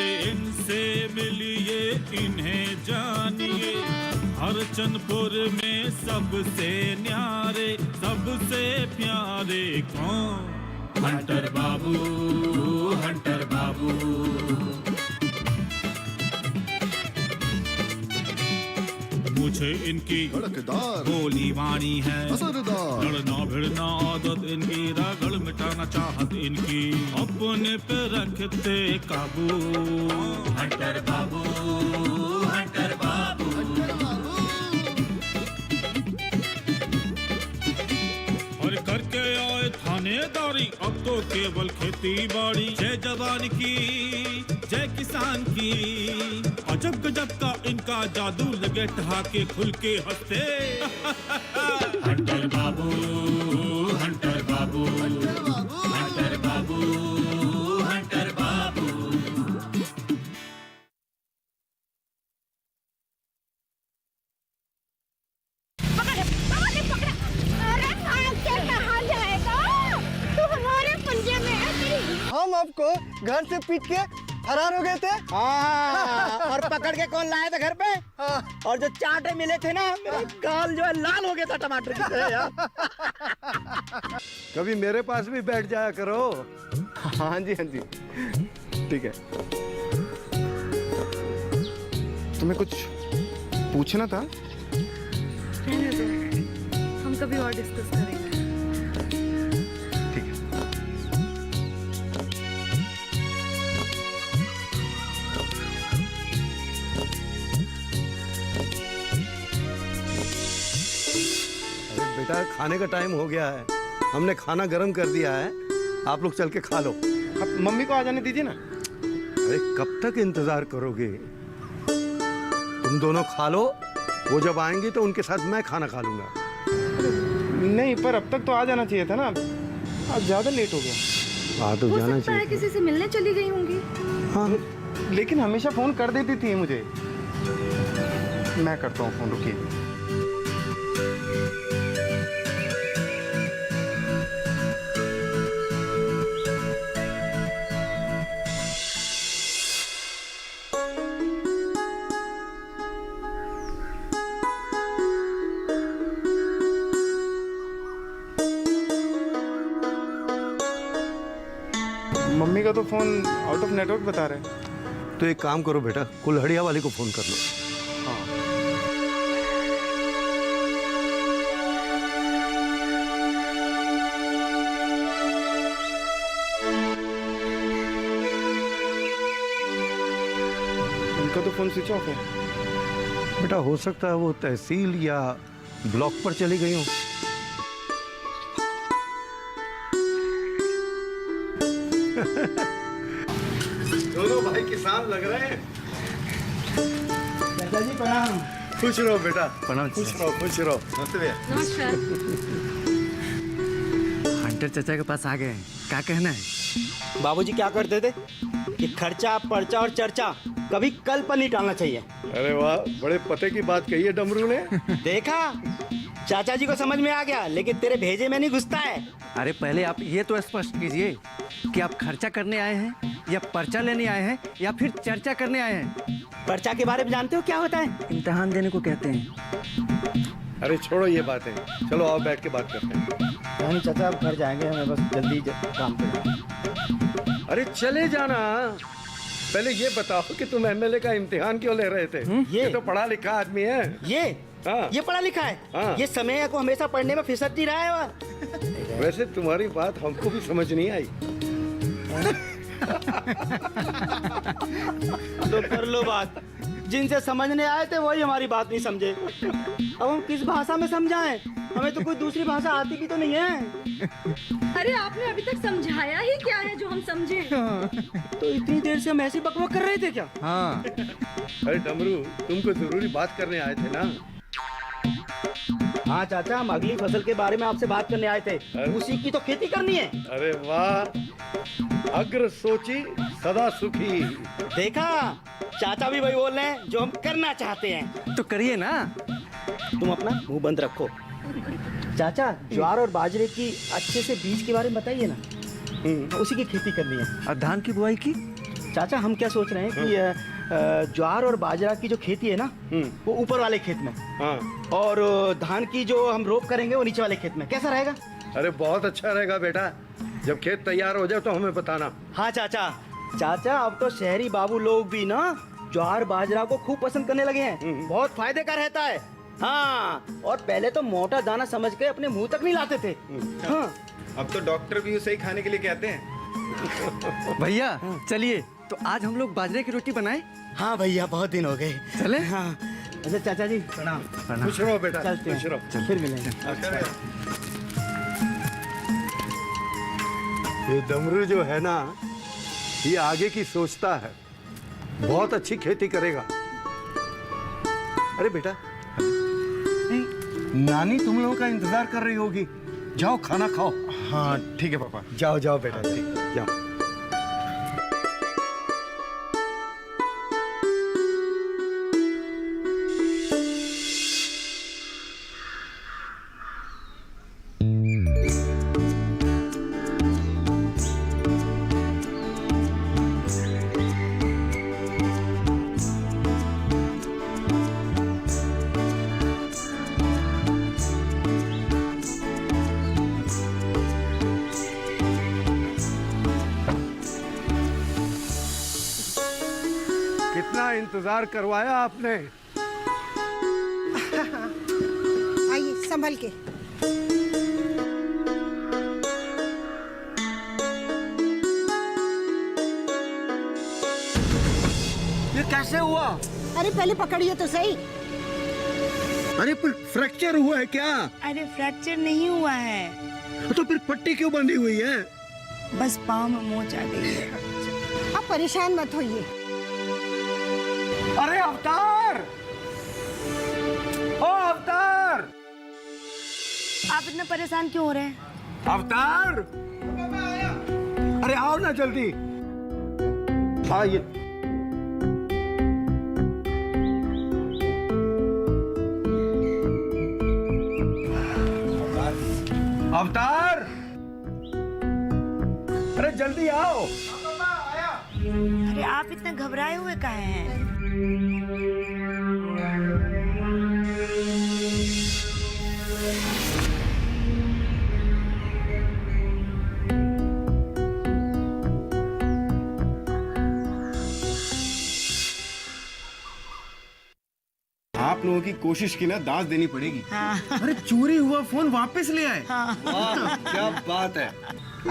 अरे इनसे मिलिए, इन्हें जानिए, हरचंदपुर में सबसे न्यारे, सबसे प्यारे कौन? हंटर बाबू, हंटर बाबू। मुझे इनकी धड़कदार बोली वाणी है असरदार, लड़ना भिड़ना आदत इनकी, रगड़ मिटाना चाहत इनकी, अपने पे रखते काबू। हंटर बाबू, हंटर बाबू। और करके आए थानेदारी, अब तो केवल खेती बाड़ी। जय जवान की, जय किसान की, अजब गजब का इनका जादू, लगे ठहाके खुल के हंसते। हंटर बाबू, हंटर बाबू, हंटर बाबू, हंटर बाबू। पकड़ पकड़। अरे भाग के कहाँ जाएगा? तू हमारे पंजे में है। हम आपको घर से पीट के फरार हो गए थे। हाँ, और पकड़ के कौन लाया था घर पे? हाँ। और जो चाटे मिले थे ना, मेरा गाल जो है लाल हो गया था टमाटर की तरह यार। कभी मेरे पास भी बैठ जाया करो। हाँ जी, हाँ जी, ठीक है। तुम्हें कुछ पूछना था? रहने दो, हम कभी और डिस्कस करेंगे। ठीक है। अरे बेटा, खाने का टाइम हो गया है, हमने खाना गर्म कर दिया है, आप लोग चल के खा लो। अब मम्मी को आ जाने दीजिए ना। अरे कब तक इंतजार करोगे? तुम दोनों खा लो, वो जब आएंगी तो उनके साथ मैं खाना खा लूंगा। नहीं, पर अब तक तो आ जाना चाहिए था ना, आज ज्यादा लेट हो गया। आ तो हो जाना सकता है चाहिए। किसी से मिलने चली गई होंगी। हाँ, लेकिन हमेशा फोन कर देती थी मुझे। मैं करता हूँ फोन, रुकिए। मम्मी का तो फोन आउट ऑफ नेटवर्क बता रहे हैं। तो एक काम करो बेटा, कुल्हड़िया वाली को फोन कर लो। उनका तो फोन स्विच ऑफ है। बेटा हो सकता है वो तहसील या ब्लॉक पर चली गई हो। दोनों भाई किसान लग रहे हैं। चाचा जी प्रणाम। खुश रहो बेटा, प्रणाम। खुश रहो, खुश रहो। नमस्ते भैया। नमस्कार। हंटर चाचा के पास आ गए हैं, क्या कहना है? बाबूजी क्या करते थे कि खर्चा, पर्चा और चर्चा कभी कल पर नहीं टालना चाहिए। अरे वाह, बड़े पते की बात कही है डमरू ने। देखा, चाचा जी को समझ में आ गया, लेकिन तेरे भेजे में नहीं घुसता है। अरे पहले आप ये तो स्पष्ट कीजिए कि आप खर्चा करने आए हैं या पर्चा लेने आए हैं या फिर चर्चा करने आए हैं। पर्चा के बारे में जानते हो क्या होता है? इम्तिहान देने को कहते हैं। अरे छोड़ो ये बातें, चलो आओ बैठ के बात करते हैं। नहीं चाचा, अब घर जाएंगे, हमें बस जल्दी काम पे। अरे चले जाना, पहले ये बताओ कि तुम एमएलए का इम्तिहान क्यों ले रहे थे? ये तो पढ़ा लिखा आदमी है। हाँ। ये पढ़ा लिखा है। हाँ। ये समय को हमेशा पढ़ने में फिसलती ही रहा है वह। वैसे तुम्हारी बात हमको भी समझ नहीं आई। तो कर लो बात, जिनसे समझने आए थे वही हमारी बात नहीं समझे। अब हम किस भाषा में समझाएं? हमें तो कोई दूसरी भाषा आती भी तो नहीं है। अरे आपने अभी तक समझाया ही क्या है जो हम समझे? तो इतनी देर से हम ऐसी बकबक कर रहे थे क्या? हाँ। अरे डमरू, तुमको जरूरी बात करने आए थे ना? हाँ चाचा, हम अगली फसल के बारे में आपसे बात करने आए थे। उसी की तो खेती करनी है। अरे वाह, अग्र सोची सदा सुखी। देखा, चाचा भी वही बोल रहे हैं जो हम करना चाहते हैं। तो करिए ना। तुम अपना मुंह बंद रखो। चाचा, ज्वार और बाजरे की अच्छे से बीज के बारे में बताइए ना। उसी की खेती करनी है। और धान की बुआई की? चाचा हम क्या सोच रहे हैं कि ज्वार और बाजरा की जो खेती है ना वो ऊपर वाले खेत में, हाँ। और धान की जो हम रोप करेंगे वो नीचे वाले खेत में, कैसा रहेगा? अरे बहुत अच्छा रहेगा बेटा। जब खेत तैयार हो जाए तो हमें बताना। हाँ चाचा। चाचा अब तो शहरी बाबू लोग भी ना ज्वार बाजरा को खूब पसंद करने लगे हैं, बहुत फायदे का रहता है। हाँ, और पहले तो मोटा दाना समझ के अपने मुंह तक नहीं लाते थे। हाँ। अब तो डॉक्टर भी उसे ही खाने के लिए कहते हैं। भैया चलिए, तो आज हम लोग बाजरे की रोटी बनाए। हाँ भैया, बहुत दिन हो गए। चले? हाँ। अच्छा चाचा जी प्रणाम। खुश रहो बेटा, चलते हैं। खुश रहो। फिर मिलेंगे। ये डमरू जो है ना, ये आगे की सोचता है, बहुत अच्छी खेती करेगा। अरे बेटा, नानी तुम लोगों का इंतजार कर रही होगी, जाओ खाना खाओ। हाँ ठीक है पापा। जाओ जाओ बेटा, जाओ। कितना इंतजार करवाया आपने। आइए संभल के। ये कैसे हुआ? अरे पहले पकड़िए तो सही। अरे पर फ्रैक्चर हुआ है क्या? अरे फ्रैक्चर नहीं हुआ है, तो फिर पट्टी क्यों बंधी हुई है? बस पाँव में मोच आ गई है। आप परेशान मत होइए। अरे अवतार, ओ अवतार, आप इतना परेशान क्यों हो रहे हैं? अवतार, अरे आओ ना जल्दी। आइए। अवतार, अरे जल्दी आओ। अरे आप इतना घबराए हुए काहे हैं? आप लोगों की कोशिश की ना दांत देनी पड़ेगी। हाँ। अरे चोरी हुआ फोन वापस ले आए। वाह, क्या बात है।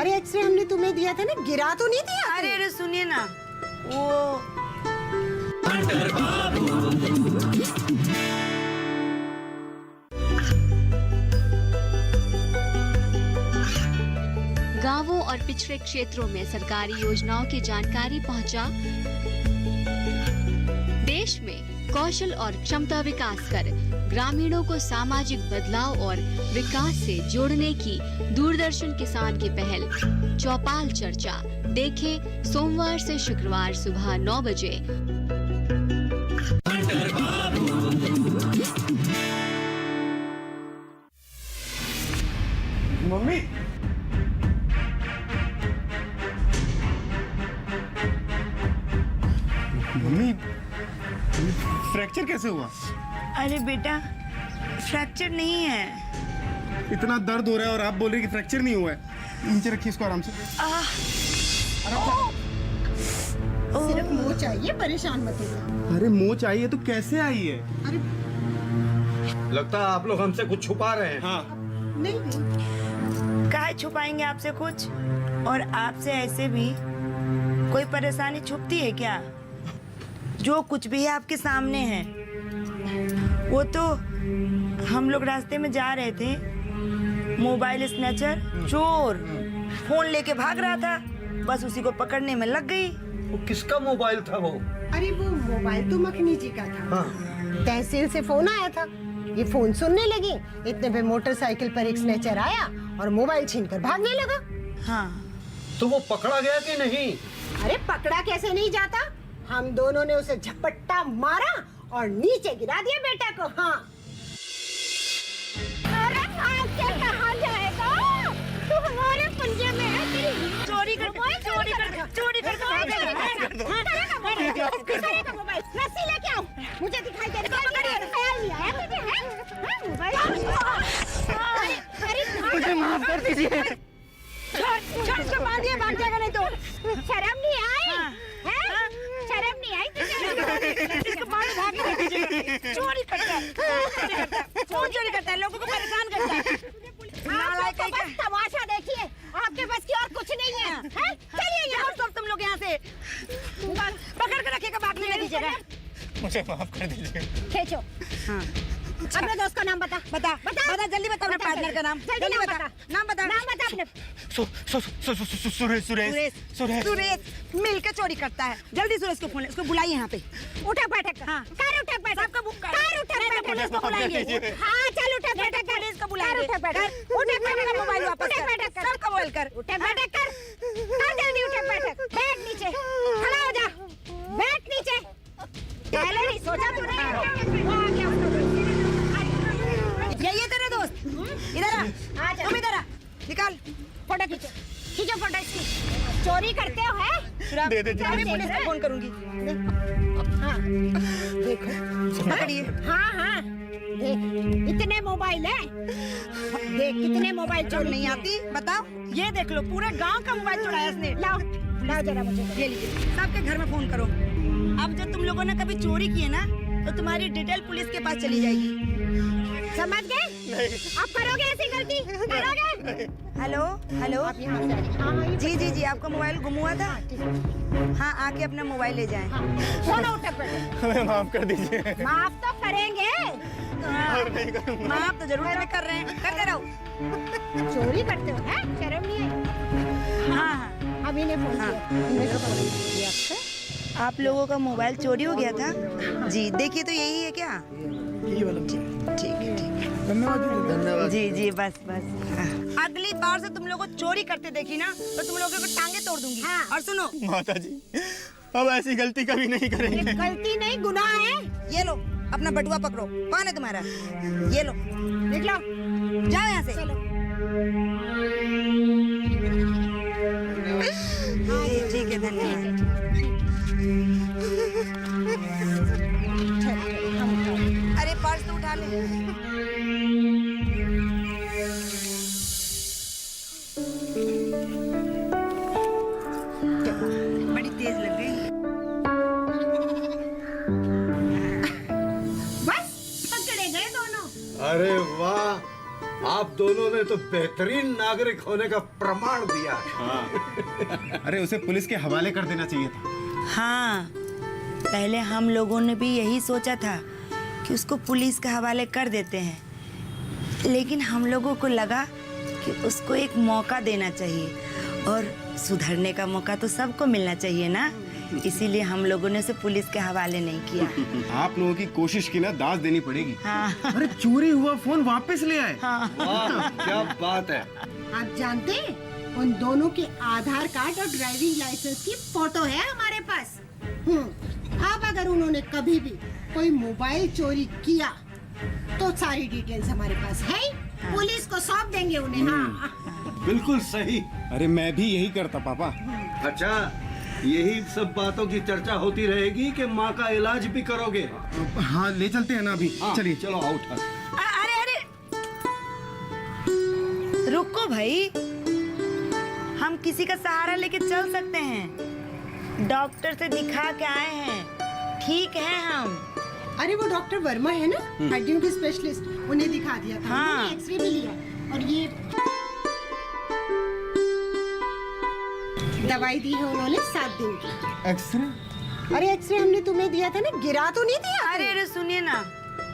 अरे एक्सरे हमने तुम्हें दिया था ना, गिरा तो नहीं दिया? अरे अरे सुनिए ना, वो गांवों और पिछड़े क्षेत्रों में सरकारी योजनाओं की जानकारी पहुंचा। देश में कौशल और क्षमता विकास कर ग्रामीणों को सामाजिक बदलाव और विकास से जोड़ने की दूरदर्शन किसान की पहल चौपाल चर्चा देखें सोमवार से शुक्रवार सुबह 9 बजे। मम्मी, मम्मी फ्रैक्चर कैसे हुआ? अरे बेटा फ्रैक्चर नहीं है। इतना दर्द हो रहा है और आप बोल रहे हैं कि फ्रैक्चर नहीं हुआ है। नीचे रखिए इसको आराम से। सिर्फ मुंह चाहिए, परेशान मत होइए। अरे मोच आई है तो कैसे आई है? लगता है आप लोग हमसे कुछ छुपा रहे हैं। हाँ। नहीं, काहे छुपाएंगे आपसे कुछ? और आपसे ऐसे भी कोई परेशानी छुपती है क्या? जो कुछ भी है आपके सामने है। वो तो हम लोग रास्ते में जा रहे थे, मोबाइल स्नैचर चोर फोन लेके भाग रहा था, बस उसी को पकड़ने में लग गई। वो किसका मोबाइल था वो? अरे वो मोबाइल तो मखनी जी का था। हाँ। तहसील से फोन आया था, ये फोन सुनने लगी, इतने पे मोटरसाइकिल पर एक स्नैचर आया और मोबाइल छीनकर भागने लगा। हाँ। तो वो पकड़ा गया कि नहीं? अरे पकड़ा कैसे नहीं जाता, हम दोनों ने उसे झपट्टा मारा और नीचे गिरा दिया बेटा को। हाँ। अरे भाग के कहाँ जाएगा? तू हमारे पंजे में है। चोरी कर चोरी करके करेगा मोबाइल, रस्सी लेके आओ, मुझे दिखाई दे रहा है, ख्याल नहीं आया तुझे, हैं? मोबाइल, मुझे माफ कर दीजिए। छोड़ इसको बांधिए, भाग जाएगा नहीं तो। शर्म नहीं आई, हैं? शर्म नहीं आई तुझे? इसको मारो, भाग नहीं दीजिएगा। चोरी करता है, फोन चोरी करता है, लोगों को परेशान करता है। आप तो बस तमाशा देखिए, आपके बस की और कुछ नहीं है, हैं? चलिए यहाँ सब तुम लोग यहाँ से पकड़ कर रखेगा, भाग नहीं दीजिएगा। मुझे माफ कर दीजिए। खींचो। अपने दोस्त का नाम बता, बता जल्दी बता अपने पार्टनर का नाम, जल्दी बता नाम बता अपने। सुरेश मिल के चोरी करता है। जल्दी सुरेश को फोन, उसको बुलाइए यहाँ पे। उठक बैठक कर, हाँ। कर उठक बैठक, सबका बुक कर। कर उठक बैठक, पुलिस को बुलाएंगे। हाँ चल उठक बैठक कर, पुलिस को बुलाएंगे। उठक बैठक, उठक बैठक कर, मोबाइल वापस उठक कर। बैठक कर, सबका मोबाइल कर। उठक बैठक कर, जल्दी उठक बैठक, बैठ नीचे, खड़ा हो जा, बैठ नीचे। पहले नहीं सोचा तूने? ये तेरे दोस्त, इधर आ, तुम इधर आ, निकाल फोटो खींचो, खींचो फोटो इसकी। चोरी करते हो, हैं? दे दे जी। मैं पुलिस को फोन करूंगी। हाँ देखो, पकड़िए। हाँ देख, इतने मोबाइल हैं, देख कितने मोबाइल चोरी नहीं आती, बताओ। ये देख लो, पूरे गांव का मोबाइल चुराया इसने। लाओ जरा मुझे, ये लीजिए, सबके घर में फोन करो। अब जब तुम लोगों ने कभी चोरी की है ना, तो तुम्हारी डिटेल पुलिस के पास चली जाएगी। समझ गए? आप करोगे ऐसी गलती? करोगे? हेलो आप यहाँ से आइए। हाँ जी, आपका मोबाइल गुम हुआ था। हाँ, आके अपना मोबाइल ले जाएं। फोन उठक बैठक, हमें माफ कर दीजिए। माफ तो करेंगे। माफ तो जरूर कर रहे हैं, करते रहो। चोरी करते हो, हैं? शर्म नहीं आई? हाँ, अभी ने फोन किया, इन्हें तो फोन किया। आप लोगों का मोबाइल चोरी हो गया था जी। देखिए तो यही है क्या? ठीक है। धन्यवाद जी, बस। अगली बार से तुम लोगों को चोरी करते देखी ना, तो तुम लोगों को टांगे तोड़ दूंगी। हाँ। और सुनो, माता जी, अब ऐसी गलती कभी नहीं करेंगे। गलती नहीं, गुनाह है। ये लो अपना बटुआ पकड़ो। कौन है तुम्हारा? ये लो, देख लो, जाओ यहाँ से। चलो। जी, ठीक है, धन्यवाद। अरे पर्स तो उठा ले। बड़ी तेज लग गई। बस पकड़े गए दोनों। अरे वाह, आप दोनों ने तो बेहतरीन नागरिक होने का प्रमाण दिया है। अरे उसे पुलिस के हवाले कर देना चाहिए था। हाँ, पहले हम लोगों ने भी यही सोचा था कि उसको पुलिस के हवाले कर देते हैं, लेकिन हम लोगों को लगा कि उसको एक मौका देना चाहिए, और सुधरने का मौका तो सबको मिलना चाहिए ना। इसीलिए हम लोगों ने उसे पुलिस के हवाले नहीं किया। आप लोगों की कोशिश की ना, दाज देनी पड़ेगी। हाँ, अरे चोरी हुआ फोन वापस ले आए। हाँ। वाह, क्या बात है। आप जानते हैं, उन दोनों के आधार कार्ड और ड्राइविंग लाइसेंस की फोटो है हमारे पास। अब अगर उन्होंने कभी भी कोई मोबाइल चोरी किया तो सारी डिटेल्स हमारे पास है ही। पुलिस को सौंप देंगे उन्हें। हाँ बिल्कुल सही। अरे मैं भी यही करता पापा। अच्छा, यही सब बातों की चर्चा होती रहेगी कि माँ का इलाज भी करोगे? हाँ ले चलते हैं ना अभी। हाँ, चलिए चलो आओ उठा। अरे रुको भाई, हम किसी का सहारा लेके चल सकते हैं। डॉक्टर से दिखा के आए हैं, ठीक हैं हम। अरे वो डॉक्टर वर्मा है ना, हड्डियों के स्पेशलिस्ट, उन्हें दिखा दिया था। हाँ। उन्होंने एक्सरे भी लिया, और ये दवाई दी है उन्होंने 7 दिन की। एक्सरे? अरे एक्सरे हमने तुम्हें दिया था ना, गिरा तो नहीं दिया? अरे सुनिए ना,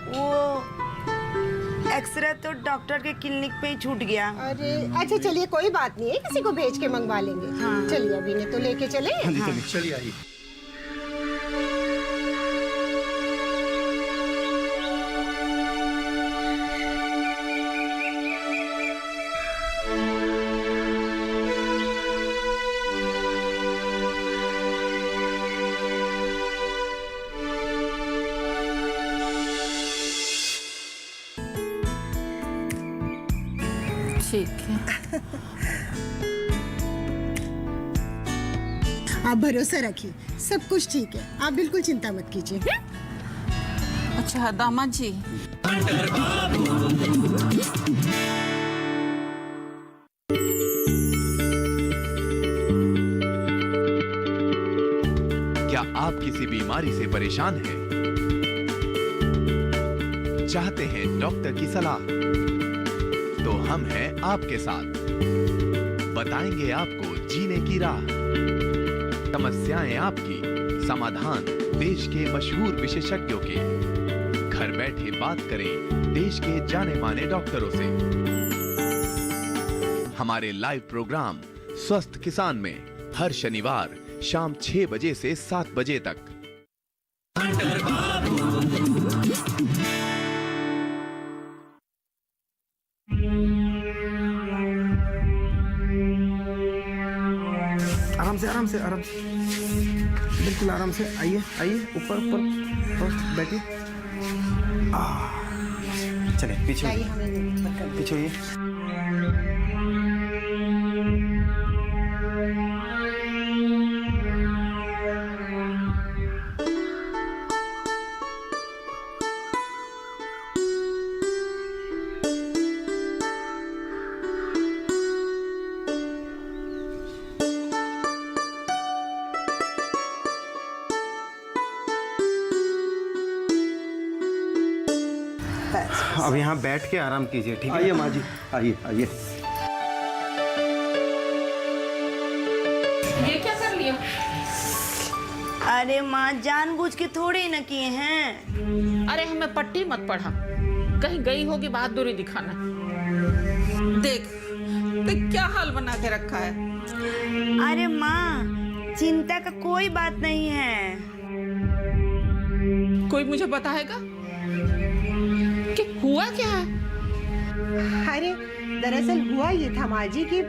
वो एक्सरे तो डॉक्टर के क्लिनिक पे ही छूट गया। अरे अच्छा चलिए, कोई बात नहीं है, किसी को भेज के मंगवा लेंगे। हाँ। चलिए अभी ने तो लेके चले। चलिए आइए। ठीक है। आप भरोसा रखिए, सब कुछ ठीक है, आप बिल्कुल चिंता मत कीजिए। अच्छा दामाद जी, क्या आप किसी बीमारी से परेशान हैं? चाहते हैं डॉक्टर की सलाह? तो हम हैं आपके साथ, बताएंगे आपको जीने की राह। समस्याएं आपकी, समाधान देश के मशहूर विशेषज्ञों के। घर बैठे बात करें देश के जाने माने डॉक्टरों से। हमारे लाइव प्रोग्राम स्वस्थ किसान में हर शनिवार शाम 6 बजे से 7 बजे तक। आराम से बिल्कुल आराम से। आइए आइए, ऊपर बैठिए। चले पीछे होइए। अब यहाँ बैठ के आराम कीजिए, ठीक है? आइए माँ जी, आइए आइए। ये क्या कर लिया? अरे माँ, जानबूझ के थोड़े ही न किए हैं। अरे हमें पट्टी मत पढ़ा, कहीं गई होगी बहादुरी दिखाना। देख क्या हाल बना के रखा है। अरे माँ, चिंता का कोई बात नहीं है। कोई मुझे बताएगा कि हुआ क्या है? अरे दरअसल हुआ ये था माँ जी कि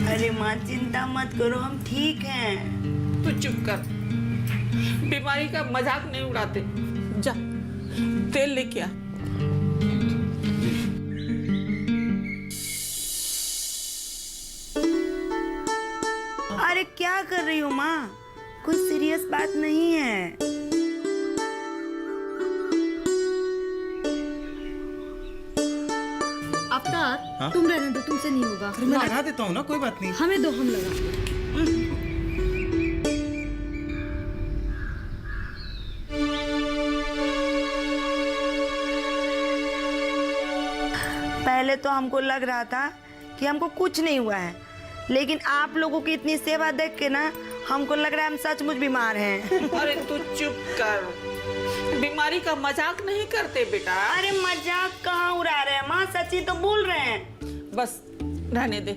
अरे माँ, चिंता मत करो, हम ठीक हैं। तू चुप कर, बीमारी का मजाक नहीं उड़ाते। जा तेल लेके आ। अरे क्या कर रही हो माँ? कोई सीरियस बात नहीं है। अवतार, तुम रहने दो, तुमसे नहीं होगा। मैं लगा देता हूँ ना, कोई बात नहीं। हमें दो, हम लगा। पहले तो हमको लग रहा था कि हमको कुछ नहीं हुआ है, लेकिन आप लोगों की इतनी सेवा देख के ना हमको लग रहा है हम सचमुच बीमार हैं। अरे तू चुप कर, बीमारी का मजाक नहीं करते बेटा। अरे मजाक कहाँ उड़ा रहे हैं माँ, सच्ची तो बोल रहे हैं। बस रहने दे,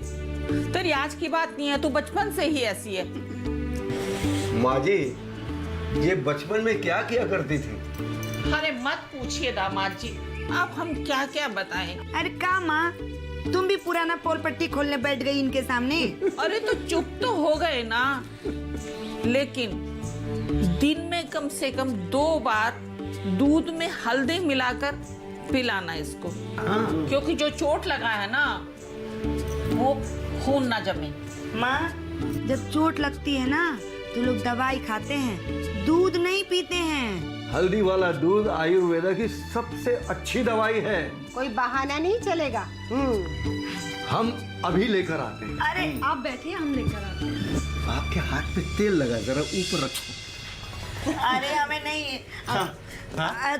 तेरी आज की बात नहीं है, तू बचपन से ही ऐसी है। माँ जी, ये बचपन में क्या किया करती थी? अरे मत पूछिए दामाद जी, अब हम क्या क्या बताएं। अरे का माँ, तुम भी पुराना पोल पट्टी खोलने बैठ गई इनके सामने। अरे तो चुप तो हो गए ना, लेकिन दिन में कम से कम 2 बार दूध में हल्दी मिलाकर पिलाना इसको। क्योंकि जो चोट लगा है ना, वो खून ना जमे। माँ, जब चोट लगती है ना तो लोग दवाई खाते हैं, दूध नहीं पीते हैं। हल्दी वाला दूध आयुर्वेदा की सबसे अच्छी दवाई है। कोई बहाना नहीं चलेगा। हम अभी लेकर आते हैं। अरे आप बैठिए, हम लेकर आते हैं। आपके हाथ पे तेल लगा, जरा ऊपर रखो। अरे हमें नहीं।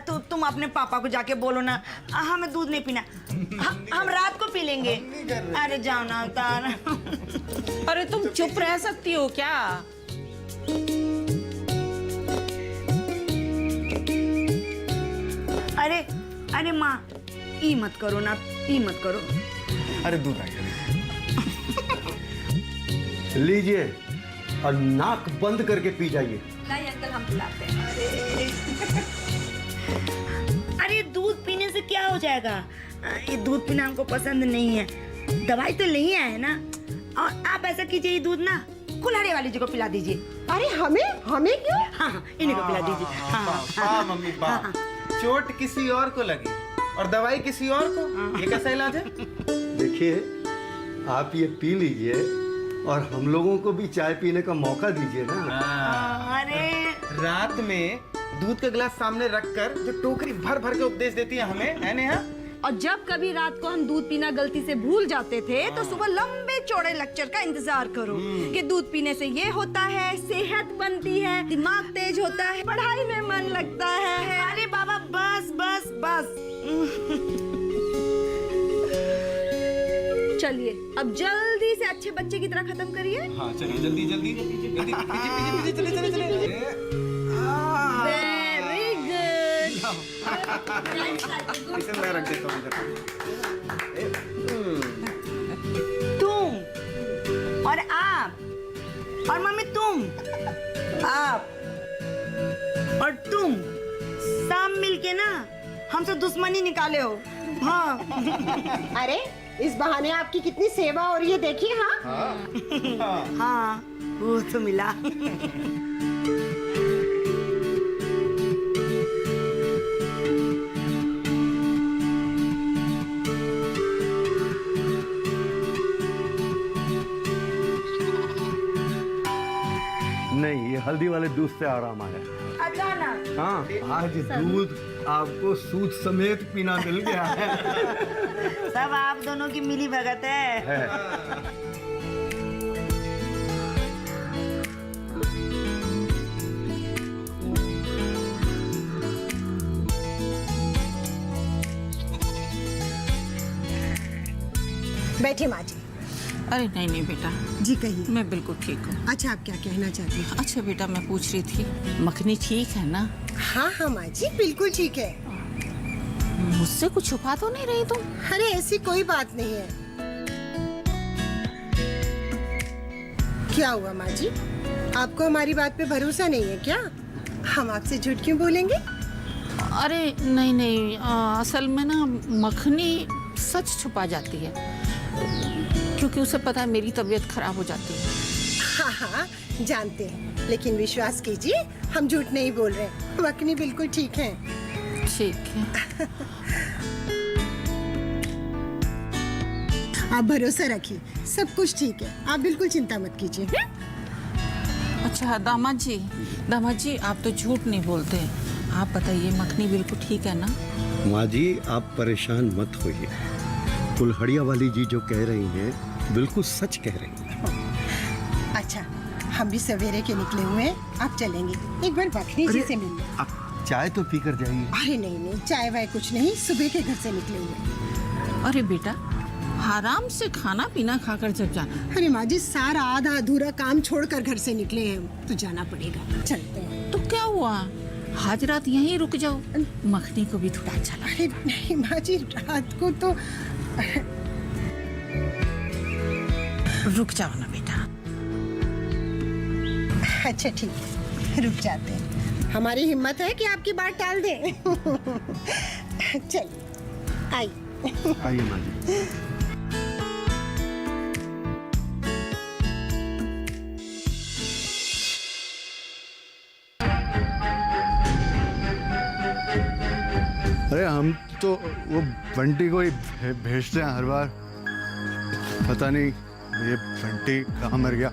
तो तुम अपने पापा को जाके बोलो ना, हमें दूध नहीं पीना, हम रात को पी लेंगे। अरे जाओ ना अवतार। अरे तुम चुप रह सकती हो क्या? अरे अरे माँ, ई मत करो ना, ई मत करो। अरे दूध आ गया। लीजिए और नाक बंद करके पी जाइए। लाई अंकल, हम पिलाते हैं। अरे दूध पीने से क्या हो जाएगा? ये दूध पीना हमको पसंद नहीं है। दवाई तो नहीं आए ना। और आप ऐसा कीजिए, ये दूध ना कुल्हाड़ी वाली जी को पिला दीजिए। अरे हमें हमें क्यों? हाँ हाँ, इन्हीं को पिला दीजिए। हाँ वाह मम्मी वाह, चोट किसी और को लगी और दवाई किसी और को, ये कैसा इलाज है? देखिए, आप ये पी लीजिए और हम लोगों को भी चाय पीने का मौका दीजिए ना। अरे रात में दूध का गिलास सामने रखकर जो टोकरी भर भर के उपदेश देती है हमें, है नेहा? और जब कभी रात को हम दूध पीना गलती से भूल जाते थे तो सुबह लंबे चौड़े लेक्चर का इंतजार करो कि दूध पीने से ये होता है, सेहत बनती है, दिमाग तेज होता है, पढ़ाई में मन लगता है। अरे बाबा, बस बस बस। चलिए अब जल्दी से अच्छे बच्चे की तरह खत्म करिए। हाँ चलिए, जल्दी जल्दी जल्दी जल्दी, पीछे चले चले चले। Very good. इसे मैं रख देता हूँ इधर। तुम और आप और मम्मी, तुम, आप और तुम सब मिलके ना हमसे दुश्मनी निकाले हो। हाँ। अरे इस बहाने आपकी कितनी सेवा हो रही है, देखिए। हाँ हाँ, वो तो मिला। नहीं, ये हल्दी वाले दूध से आराम आया। अचानक। हाँ, आज दूध आपको सूद समेत पीना मिल गया है। सब आप दोनों की मिली भगत है। बैठे माँ जी। अरे नहीं नहीं बेटा, जी कहिए। मैं बिल्कुल ठीक हूँ। अच्छा, आप क्या कहना चाहती हैं? अच्छा बेटा, मैं पूछ रही थी, मखनी ठीक है ना? हाँ हाँ माँ जी, बिल्कुल ठीक है। मुझसे कुछ छुपा तो नहीं रही तुम? अरे ऐसी कोई बात नहीं है। क्या हुआ माँ जी, आपको हमारी बात पे भरोसा नहीं है क्या? हम आपसे झूठ क्यों बोलेंगे? अरे नहीं नहीं, असल में ना मखनी सच छुपा जाती है, क्योंकि उसे पता है मेरी तबीयत खराब हो जाती है। हाँ हाँ जानते हैं, लेकिन विश्वास कीजिए हम झूठ नहीं बोल रहे। मखनी बिल्कुल ठीक है। ठीक है। आप भरोसा रखिए, सब कुछ ठीक है। आप बिल्कुल चिंता मत कीजिए। अच्छा दामाद जी आप तो झूठ नहीं बोलते। आप बताइए, मखनी बिल्कुल ठीक है ना? माँ जी, आप परेशान मत होइए। कुल्हड़िया वाली जी जो कह रही हैं बिल्कुल सच कह रही हैं। अच्छा, हम भी सवेरे के निकले हुए हैं, आप चलेंगे। एक बार मखनी जी से मिल लो। आप चाय तो पी कर जाइए। अरे नहीं नहीं, चाय वाय कुछ नहीं, सुबह के घर से निकले हुए हैं। अरे बेटा, आराम से खाना पीना खाकर जब जाना। अरे माँ जी, सारा आधा अधूरा काम छोड़कर घर से निकले हैं, तो जाना पड़ेगा। चलते हैं। तो क्या हुआ, आज रात यहीं रुक जाओ, मखनी को भी थोड़ा अच्छा लगे। अरे नहीं माँ जी, रात को तो रुक जाओ ना बेटा। अच्छा ठीक है, रुक जाते हैं। हमारी हिम्मत है कि आपकी बात टाल दें। चलिए, आइए। आइए माँ जी। अरे हम तो वो बंटी को ही भेजते हैं हर बार। पता नहीं ये बंटी कहाँ मर गया।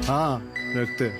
हाँ, रखते हैं।